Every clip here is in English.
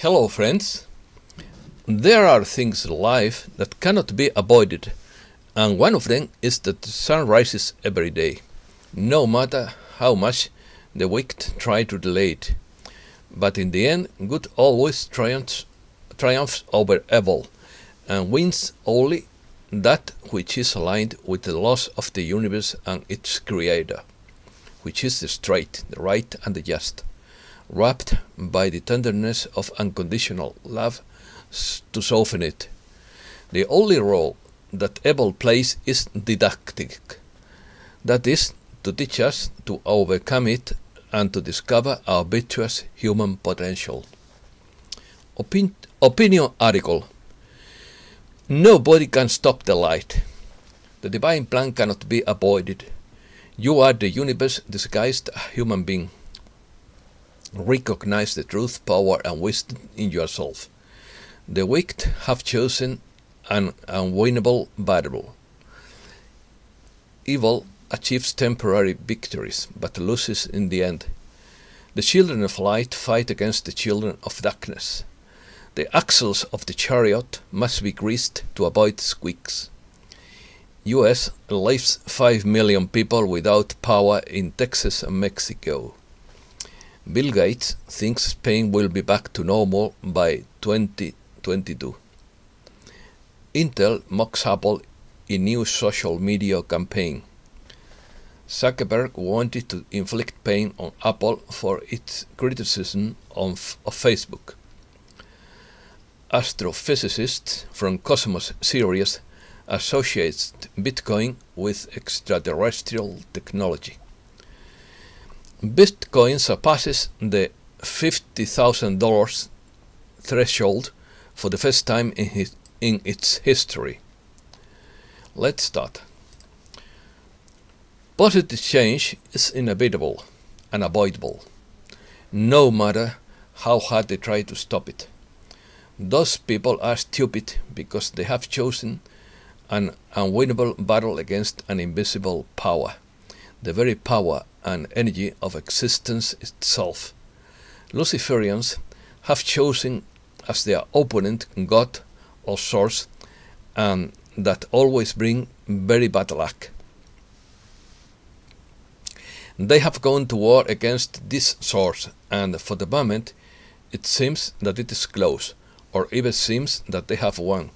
Hello friends! There are things in life that cannot be avoided, and one of them is that the sun rises every day, no matter how much the wicked try to delay it. But in the end, good always triumphs over evil, and wins only that which is aligned with the laws of the universe and its creator, which is the straight, the right and the just, wrapped by the tenderness of unconditional love to soften it. The only role that evil plays is didactic, that is, to teach us to overcome it and to discover our virtuous human potential. Opinion article. Nobody can stop the light. The divine plan cannot be avoided. You are the universe disguised a human being. Recognize the truth, power and wisdom in yourself. The wicked have chosen an unwinnable battle. Evil achieves temporary victories, but loses in the end. The children of light fight against the children of darkness. The axles of the chariot must be greased to avoid squeaks. US leaves 5 million people without power in Texas and Mexico. Bill Gates thinks Spain will be back to normal by 2022. Intel mocks Apple in new social media campaign. Zuckerberg wanted to inflict pain on Apple for its criticism of Facebook. Astrophysicist from Cosmos series associates Bitcoin with extraterrestrial technology. Bitcoin surpasses the $50,000 threshold for the first time in its history. Let's start. Positive change is inevitable, unavoidable, no matter how hard they try to stop it. Those people are stupid because they have chosen an unwinnable battle against an invisible power, the very power and energy of existence itself. Luciferians have chosen as their opponent God or source, and that always bring very bad luck. They have gone to war against this source, and for the moment it seems that it is close, or even seems that they have won,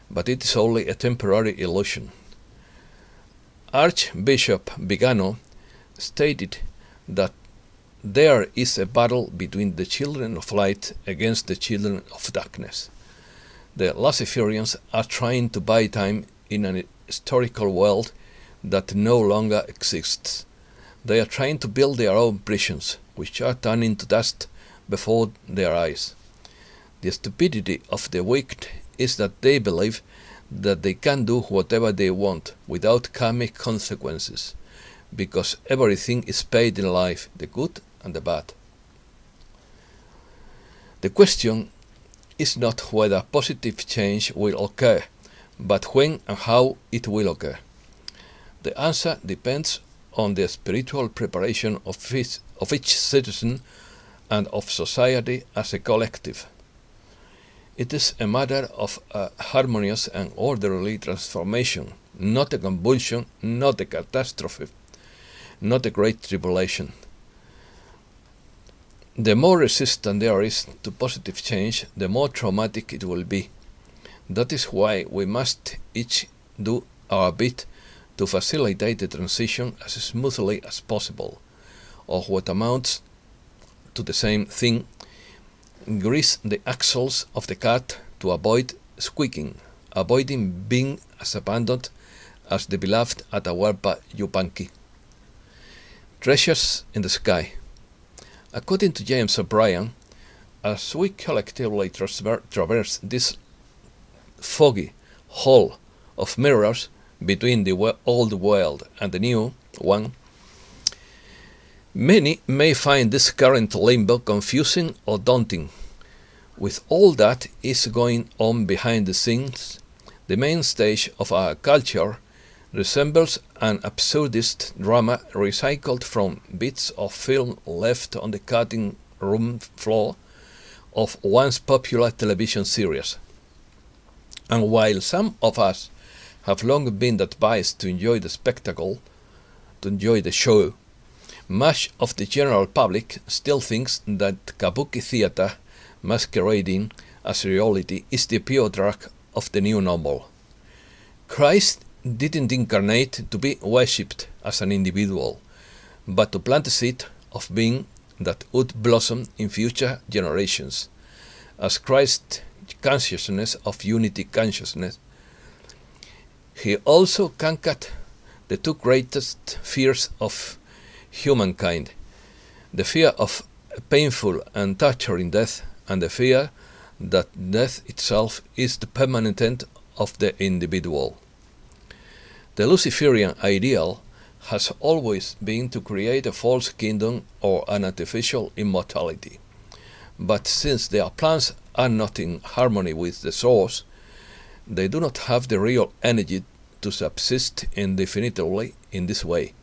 but it is only a temporary illusion. Archbishop Vigano stated that there is a battle between the children of light against the children of darkness. The Luciferians are trying to buy time in an historical world that no longer exists. They are trying to build their own prisons, which are turning to dust before their eyes. The stupidity of the wicked is that they believe that they can do whatever they want without karmic consequences, because everything is paid in life, the good and the bad. The question is not whether positive change will occur, but when and how it will occur. The answer depends on the spiritual preparation of each citizen and of society as a collective. It is a matter of a harmonious and orderly transformation, not a convulsion, not a catastrophe, not a great tribulation. The more resistant there is to positive change, the more traumatic it will be. That is why we must each do our bit to facilitate the transition as smoothly as possible, or what amounts to the same thing, grease the axles of the cat to avoid squeaking, avoiding being as abandoned as the beloved Atahualpa Yupanqui. Treasures in the sky. According to James O'Brien, as we collectively traverse this foggy hall of mirrors between the old world and the new one, many may find this current limbo confusing or daunting. With all that is going on behind the scenes, the main stage of our culture resembles an absurdist drama recycled from bits of film left on the cutting room floor of once popular television series. And while some of us have long been advised to enjoy the spectacle, to enjoy the show, much of the general public still thinks that kabuki theater masquerading as reality is the pure drug of the new normal. Christ didn't incarnate to be worshipped as an individual, but to plant a seed of being that would blossom in future generations. As Christ's consciousness of unity consciousness, he also conquered the two greatest fears of humankind, the fear of painful and torturing death, and the fear that death itself is the permanent end of the individual. The Luciferian ideal has always been to create a false kingdom or an artificial immortality. But since their plans are not in harmony with the source, they do not have the real energy to subsist indefinitely in this way.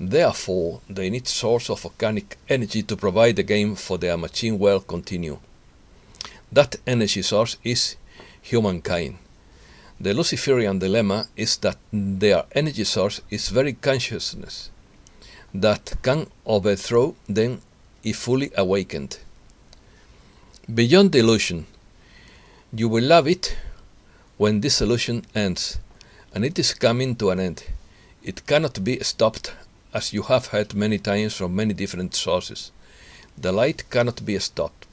Therefore, they need source of organic energy to provide the game for their machine world continue. That energy source is humankind. The Luciferian dilemma is that their energy source is very consciousness that can overthrow them if fully awakened. Beyond the illusion, you will love it when this illusion ends, and it is coming to an end. It cannot be stopped, as you have heard many times from many different sources. The light cannot be stopped.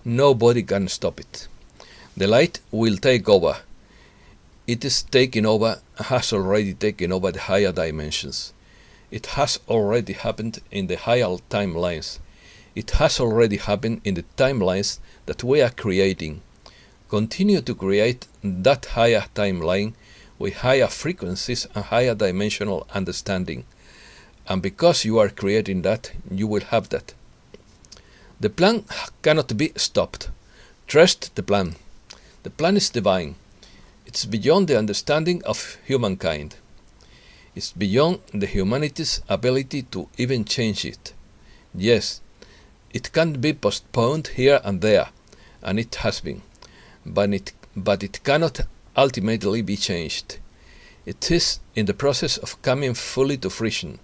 Nobody can stop it. The light will take over. It is taking over, has already taken over the higher dimensions. It has already happened in the higher timelines. It has already happened in the timelines that we are creating. Continue to create that higher timeline with higher frequencies and higher dimensional understanding. And because you are creating that, you will have that. The plan cannot be stopped. Trust the plan. The plan is divine. It's beyond the understanding of humankind. It's beyond the humanity's ability to even change it. Yes, it can be postponed here and there, and it has been, but it cannot ultimately be changed. It is in the process of coming fully to fruition.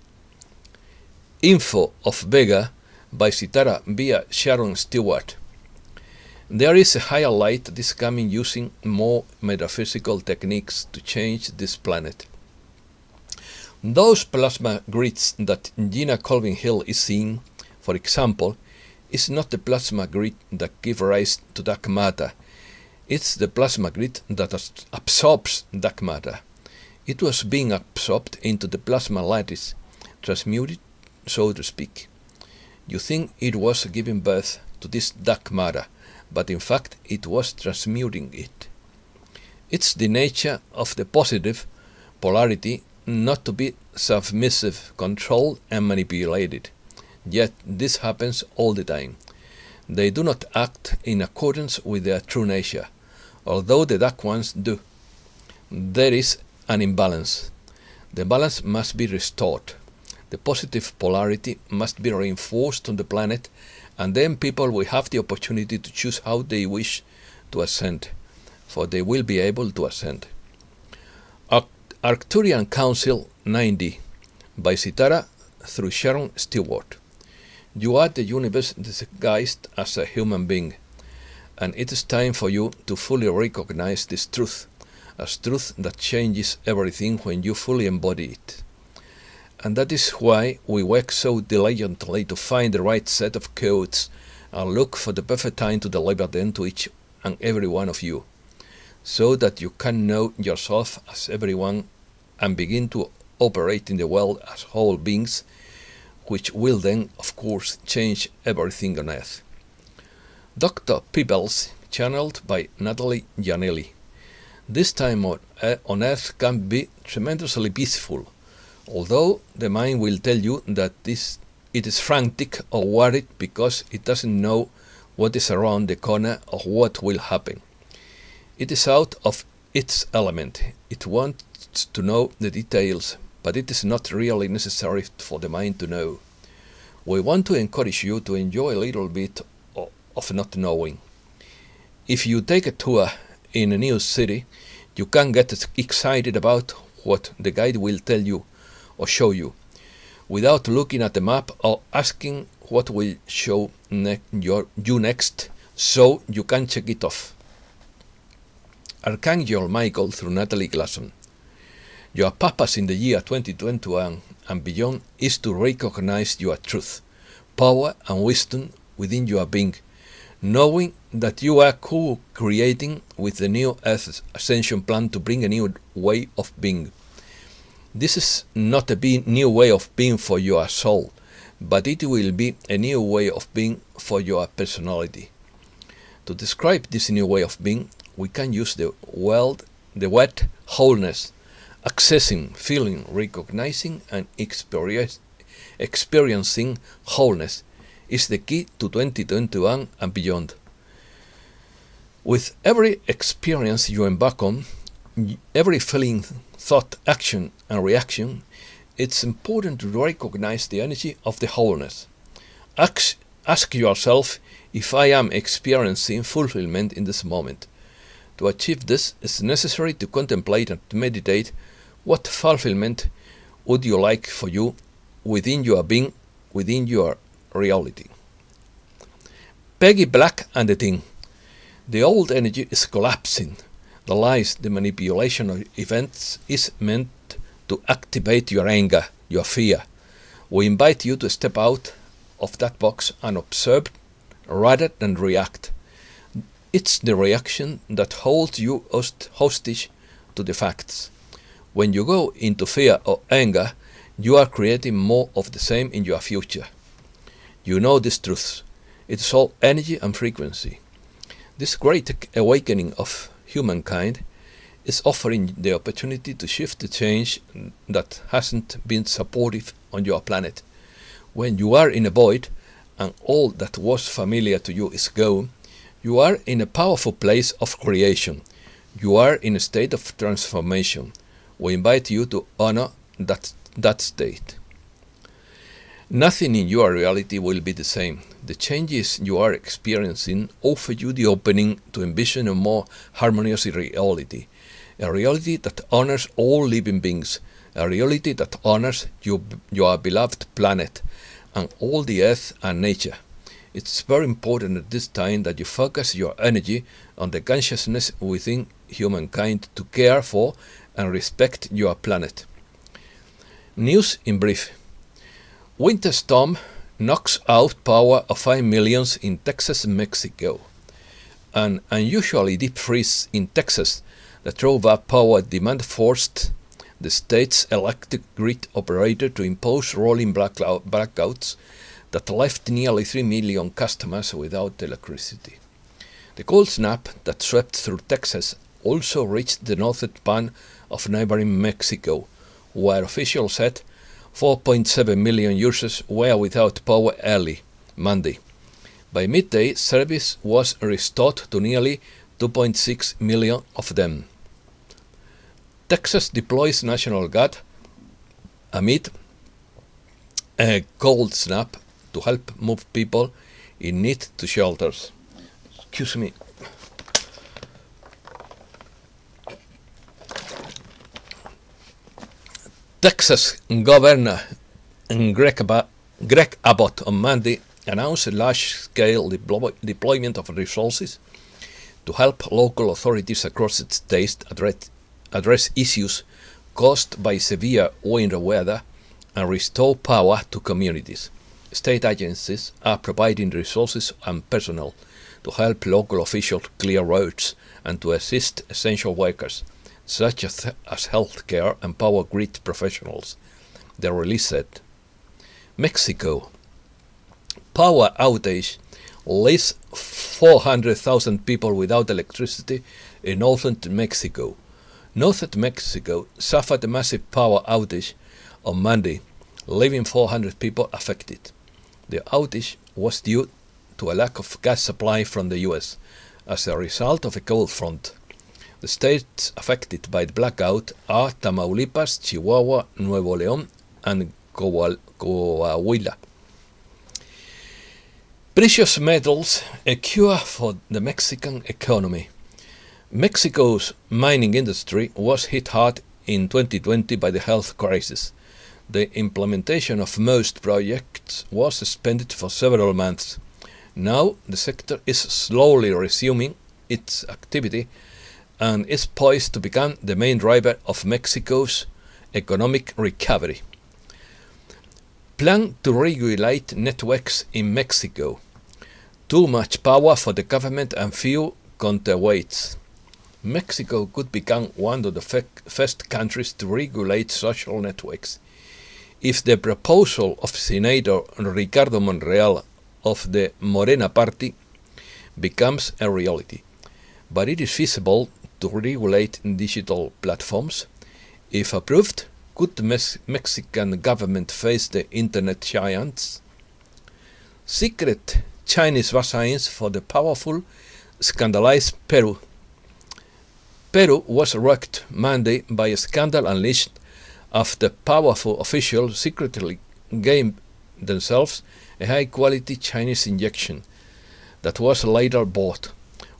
Info of Vega by Sitara via Sharon Stewart. There is a higher light that is coming using more metaphysical techniques to change this planet. Those plasma grids that Gina Colvin Hill is seeing, for example, is not the plasma grid that gives rise to dark matter. It's the plasma grid that absorbs dark matter. It was being absorbed into the plasma lattice, transmuted, so to speak. You think it was giving birth to this dark matter, but in fact it was transmuting it. It's the nature of the positive polarity not to be submissive, controlled and manipulated. Yet this happens all the time. They do not act in accordance with their true nature, although the dark ones do. There is an imbalance. The balance must be restored. The positive polarity must be reinforced on the planet, and then people will have the opportunity to choose how they wish to ascend, for they will be able to ascend. Arcturian Council 90 by Sitara through Sharon Stewart. You are the universe disguised as a human being, and it is time for you to fully recognize this truth, as truth that changes everything when you fully embody it. And that is why we work so diligently to find the right set of codes and look for the perfect time to deliver them to each and every one of you, so that you can know yourself as everyone and begin to operate in the world as whole beings, which will then, of course, change everything on Earth. Dr. Peebles, channeled by Natalie Janelli. This time on Earth can be tremendously peaceful, although the mind will tell you that it is frantic or worried because it doesn't know what is around the corner or what will happen. It is out of its element. It wants to know the details, but it is not really necessary for the mind to know. We want to encourage you to enjoy a little bit of not knowing. If you take a tour in a new city, you can get excited about what the guide will tell you or show you, without looking at the map or asking what will show you next, so you can check it off. Archangel Michael through Natalie Glasson. Your purpose in the year 2021 and beyond is to recognize your truth, power and wisdom within your being, knowing that you are co-creating with the new Earth Ascension plan to bring a new way of being. This is not a new way of being for your soul, but it will be a new way of being for your personality. To describe this new way of being, we can use the word wholeness. Accessing, feeling, recognizing and experiencing wholeness is the key to 2021 and beyond. With every experience you embark on, every feeling, thought, action and reaction, it's important to recognize the energy of the wholeness. Ask yourself if I am experiencing fulfillment in this moment. To achieve this, it's necessary to contemplate and meditate what fulfillment would you like for you within your being, within your reality. Peggy Black and the Thing. The old energy is collapsing. The lies, the manipulation of events is meant to activate your anger, your fear. We invite you to step out of that box and observe rather than react. It's the reaction that holds you hostage to the facts. When you go into fear or anger, you are creating more of the same in your future. You know this truth. It's all energy and frequency. This great awakening of humankind is offering the opportunity to shift the change that hasn't been supportive on your planet. When you are in a void and all that was familiar to you is gone, you are in a powerful place of creation. You are in a state of transformation. We invite you to honor that state. Nothing in your reality will be the same. The changes you are experiencing offer you the opening to envision a more harmonious reality, a reality that honors all living beings, a reality that honors your beloved planet and all the earth and nature. It's very important at this time that you focus your energy on the consciousness within humankind to care for and respect your planet. News in brief. Winter storm knocks out power of 5 million in Texas, Mexico. An unusually deep freeze in Texas that drove up power demand forced the state's electric grid operator to impose rolling blackouts that left nearly 3 million customers without electricity. The cold snap that swept through Texas also reached the northern part of neighboring Mexico, where officials said 4.7 million users were without power early Monday. By midday, service was restored to nearly 2.6 million of them. Texas deploys National Guard amid a cold snap to help move people in need to shelters. Excuse me. Texas Governor Greg Abbott on Monday announced a large-scale deployment of resources to help local authorities across the state address issues caused by severe winter weather and restore power to communities. State agencies are providing resources and personnel to help local officials clear roads and to assist essential workers, such as healthcare and power grid professionals, the release said. Mexico. Power outage leaves 400,000 people without electricity in northern Mexico. Northern Mexico suffered a massive power outage on Monday, leaving 400 people affected. The outage was due to a lack of gas supply from the US as a result of a cold front. The states affected by the blackout are Tamaulipas, Chihuahua, Nuevo León, and Coahuila. Precious metals, a cure for the Mexican economy. Mexico's mining industry was hit hard in 2020 by the health crisis. The implementation of most projects was suspended for several months. Now the sector is slowly resuming its activity and is poised to become the main driver of Mexico's economic recovery. Plan to regulate networks in Mexico. Too much power for the government and few counterweights. Mexico could become one of the first countries to regulate social networks. If the proposal of Senator Ricardo Monreal of the Morena party becomes a reality, but it is feasible to regulate digital platforms. If approved, could the Mexican government face the internet giants? Secret Chinese vaccines for the powerful scandalized Peru. Peru was rocked Monday by a scandal unleashed after powerful officials secretly gave themselves a high-quality Chinese injection that was later bought,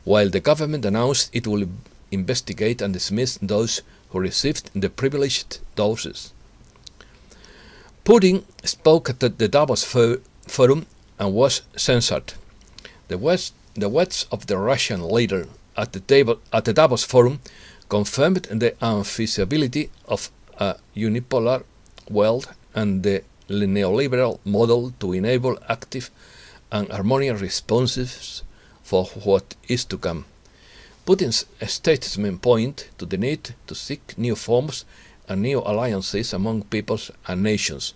while the government announced it will investigate and dismiss those who received the privileged doses. Putin spoke at the Davos Forum and was censored. The words of the Russian leader at the Davos Forum confirmed the unfeasibility of a unipolar world and the neoliberal model to enable active and harmonious responses for what is to come. Putin's statement points to the need to seek new forms and new alliances among peoples and nations,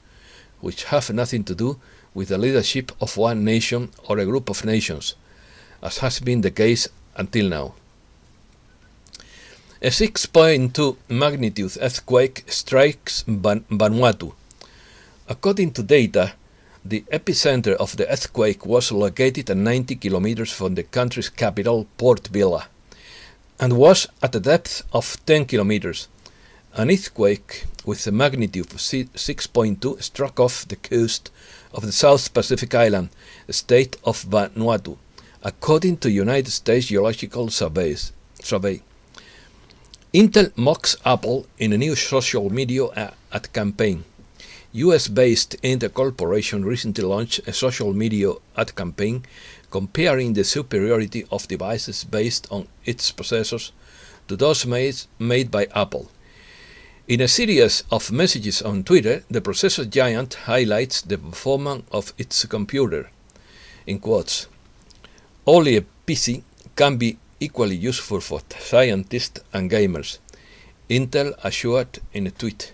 which have nothing to do with the leadership of one nation or a group of nations, as has been the case until now. A 6.2 magnitude earthquake strikes Vanuatu. According to data, the epicenter of the earthquake was located at 90 kilometers from the country's capital, Port Vila, and was at a depth of 10 kilometers. An earthquake with a magnitude of 6.2 struck off the coast of the South Pacific island, state of Vanuatu, according to United States Geological Survey. Intel mocks Apple in a new social media ad campaign. US-based Intel Corporation recently launched a social media ad campaign comparing the superiority of devices based on its processors to those made by Apple. In a series of messages on Twitter, the processor giant highlights the performance of its computer. In quotes, only a PC can be equally useful for scientists and gamers, Intel assured in a tweet.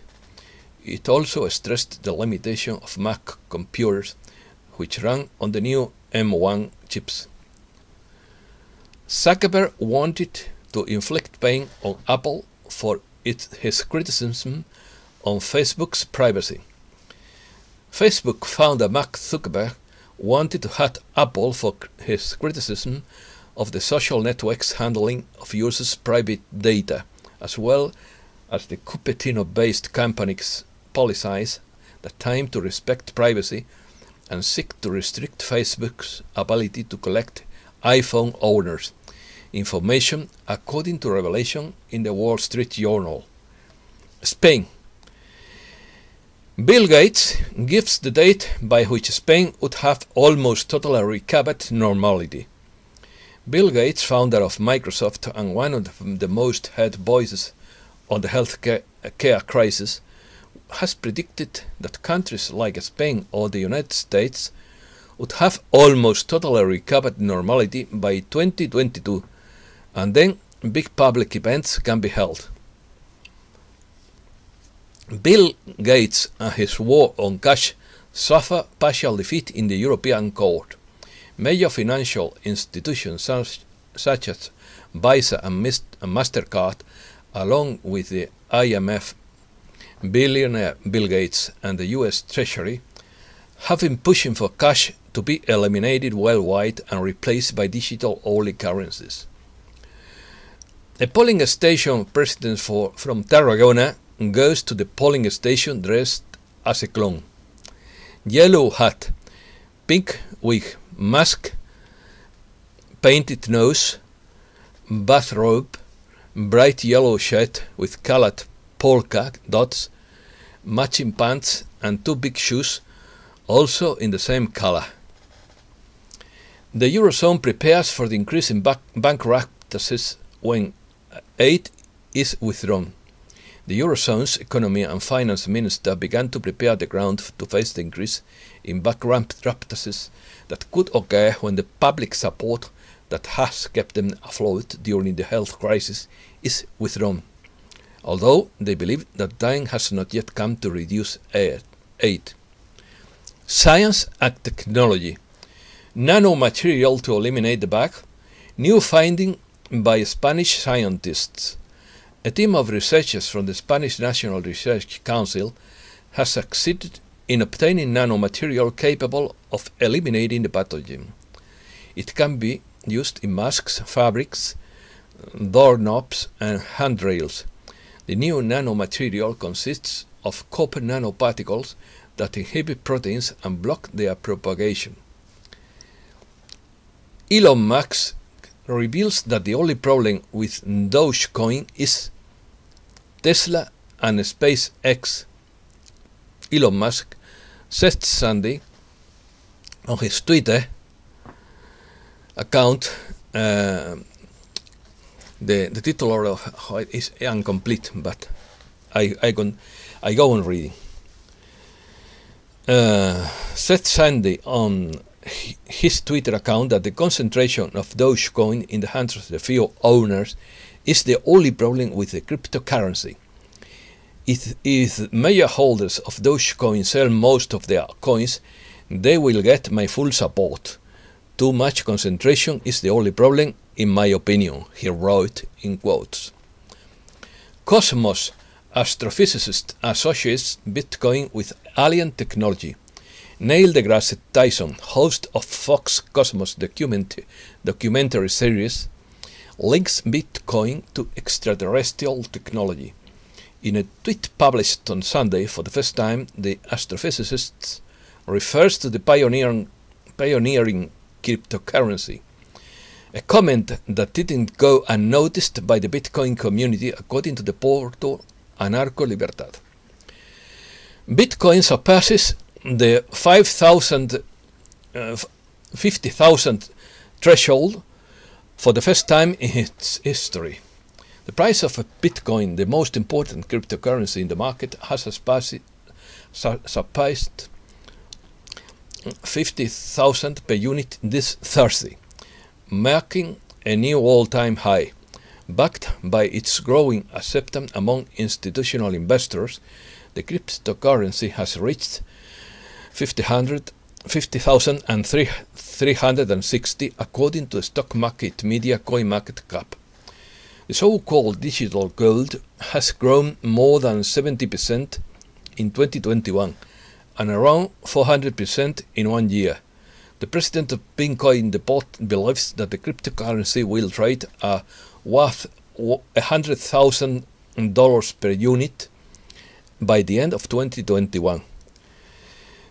It also stressed the limitation of Mac computers, which run on the new M1 chips. Zuckerberg wanted to inflict pain on Apple for his criticism on Facebook's privacy. Facebook founder Mark Zuckerberg wanted to hurt Apple for his criticism of the social network's handling of users' private data, as well as the Cupertino-based company's policies that time to respect privacy and seek to restrict Facebook's ability to collect iPhone owners' information, according to revelation in the Wall Street Journal. Spain. Bill Gates gives the date by which Spain would have almost totally recovered normality. Bill Gates, founder of Microsoft and one of the most heard voices on the healthcare crisis, has predicted that countries like Spain or the United States would have almost totally recovered normality by 2022, and then big public events can be held. Bill Gates and his war on cash suffer partial defeat in the European Court. Major financial institutions such as Visa and MasterCard, along with the IMF, billionaire Bill Gates and the US Treasury, have been pushing for cash to be eliminated worldwide and replaced by digital-only currencies. A polling station president from Tarragona goes to the polling station dressed as a clown. Yellow hat, pink wig, mask, painted nose, bathrobe, bright yellow shirt with colored polka dots, matching pants, and 2 big shoes, also in the same color. The Eurozone prepares for the increase in bankruptcies when aid is withdrawn. The Eurozone's economy and finance minister began to prepare the ground to face the increase in bankruptcies that could occur when the public support that has kept them afloat during the health crisis is withdrawn, although they believe that time has not yet come to reduce aid. Science and technology. Nanomaterial to eliminate the bug. New finding by Spanish scientists. A team of researchers from the Spanish National Research Council has succeeded in obtaining nanomaterial capable of eliminating the pathogen. It can be used in masks, fabrics, doorknobs, and handrails. The new nanomaterial consists of copper nanoparticles that inhibit proteins and block their propagation. Elon Musk reveals that the only problem with Dogecoin is Tesla and SpaceX. Elon Musk said Sunday on his Twitter account, the title of it is incomplete, but I go on reading. Said Sunday on his Twitter account that the concentration of Dogecoin in the hands of the few owners is the only problem with the cryptocurrency. If major holders of Dogecoin sell most of their coins, they will get my full support. Too much concentration is the only problem, in my opinion, he wrote in quotes. Cosmos Astrophysicist associates Bitcoin with alien technology. Neil deGrasse Tyson, host of Fox Cosmos documentary series, links Bitcoin to extraterrestrial technology. In a tweet published on Sunday for the first time, the astrophysicist refers to the pioneering cryptocurrency, a comment that didn't go unnoticed by the Bitcoin community, according to the portal Anarco Libertad. Bitcoin surpasses the 50,000 threshold for the first time in its history. The price of a Bitcoin, the most important cryptocurrency in the market, has surpassed 50,000 per unit this Thursday, marking a new all-time high. Backed by its growing acceptance among institutional investors, the cryptocurrency has reached 50,360 according to the stock market media CoinMarketCap. The so-called digital gold has grown more than 70% in 2021 and around 400% in 1 year. The president of Bitcoin Depot believes that the cryptocurrency will trade worth $100,000 per unit by the end of 2021.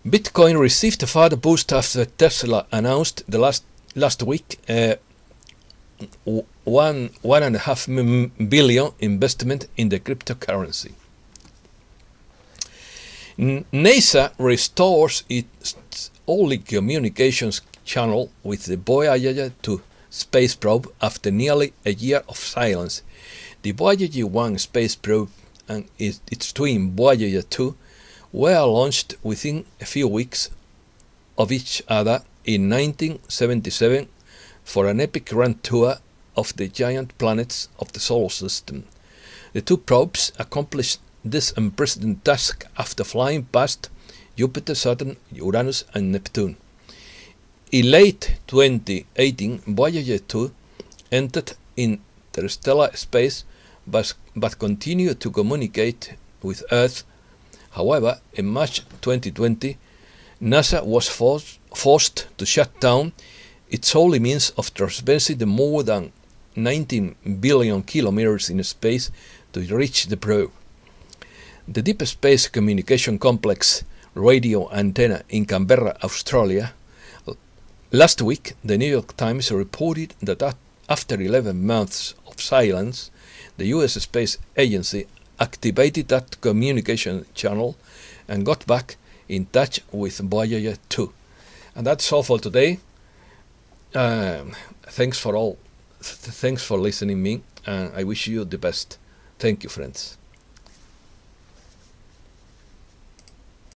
Bitcoin received a further boost after Tesla announced the last week a $1.5 billion investment in the cryptocurrency. NASA restores its only communications channel with the Voyager 2 space probe after nearly a year of silence. The Voyager 1 space probe and its twin Voyager 2 were launched within a few weeks of each other in 1977 for an epic grand tour of the giant planets of the solar system. The two probes accomplished this unprecedented task after flying past Jupiter, Saturn, Uranus, and Neptune. In late 2018, Voyager 2 entered interstellar space but continued to communicate with Earth. However, in March 2020, NASA was forced to shut down its only means of traversing the more than 19 billion kilometers in space to reach the probe. The Deep Space Communication Complex radio antenna in Canberra, Australia, Last week, the New York Times reported that after 11 months of silence, the US Space Agency activated that communication channel and got back in touch with Voyager 2. And that's all for today. Thanks for listening me, and I wish you the best. Thank you, friends.